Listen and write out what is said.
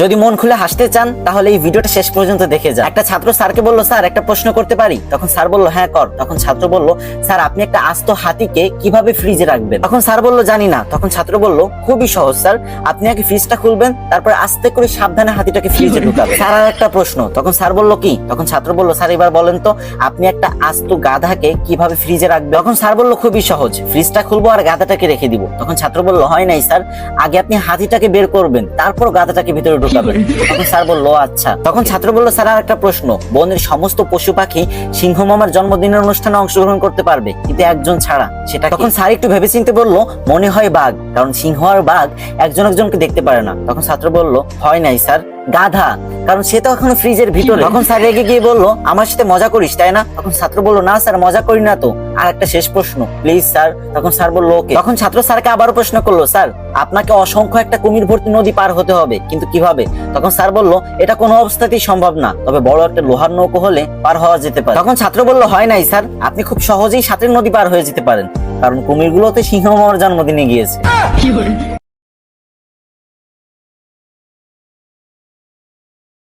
যদি মন খুলে হাসতে চান তাহলে এই ভিডিওটা শেষ পর্যন্ত দেখে যান। একটা ছাত্র স্যারকে বলল, স্যার একটা প্রশ্ন করতে পারি? তখন স্যার বলল, হ্যাঁ কর। তখন ছাত্র বলল, স্যার আপনি একটা আস্ত হাতিকে কিভাবে ফ্রিজে রাখবেন? তখন স্যার বলল, জানি না। তখন ছাত্র বলল, খুবই সহজ স্যার, আপনি আগে ফ্রিজটা খুলবেন, তারপর আস্তে করে সাবধানে হাতিটাকে ফ্রিজে ঢুকাবেন। স্যার আর একটা প্রশ্ন। তখন স্যার বলল, কি? তখন ছাত্র বলল, স্যার এবার বলেন তো আপনি একটা আস্ত গাধাকে কিভাবে ফ্রিজে রাখবেন? তখন স্যার বলল, খুবই সহজ, ফ্রিজটা খুলবো আর গাধাটাকে রেখে দিব। তখন ছাত্র বলল, হয় নাই স্যার, আগে আপনি হাতিটাকে বের করবেন, তারপর গাধাটাকে ভিতরে ঢুকাবেন। তখন স্যার বলল, আচ্ছা। তখন ছাত্র বলল, স্যার আর একটা প্রশ্ন, বনের সমস্ত পশু পাখি সিংহ মামার জন্মদিনের অনুষ্ঠানে অংশগ্রহণ করতে পারবে, কিন্তু একজন ছাড়া, সেটা? তখন স্যার একটু ভেবেচিন্তে বলল, মনে হয় বাঘ, কারণ সিংহ আর বাঘ একজন একজনকে দেখতে পারে না। তখন ছাত্র বলল, হয় নাই স্যার, গাধা, কারণ সে তো এখনো ফ্রিজের ভিতরে। তখন স্যার রেগে গিয়ে বলল, আমার সাথে মজা করিস তাই না? তখন ছাত্র বলল, না স্যার মজা করি না তো, আর একটা শেষ প্রশ্ন প্লিজ স্যার। তখন স্যার বলল, ওকে। তখন ছাত্র স্যারকে আবারও প্রশ্ন করলো, স্যার আপনাকে অসংখ্য একটা কুমির ভর্তি নদী পার হতে হবে, কিন্তু কিভাবে? তখন স্যার বলল, এটা কোনো অবস্থাতেই সম্ভব না, তবে বড় একটা লোহার নৌকো হলে পার হওয়া যেতে পারে। তখন ছাত্র বলল, হয় নাই স্যার, আপনি খুব সহজেই সাঁতরের নদী পার হয়ে যেতে পারেন, কারণ কুমিরগুলোতে সিংহ মামার জন্মদিনে গিয়েছে।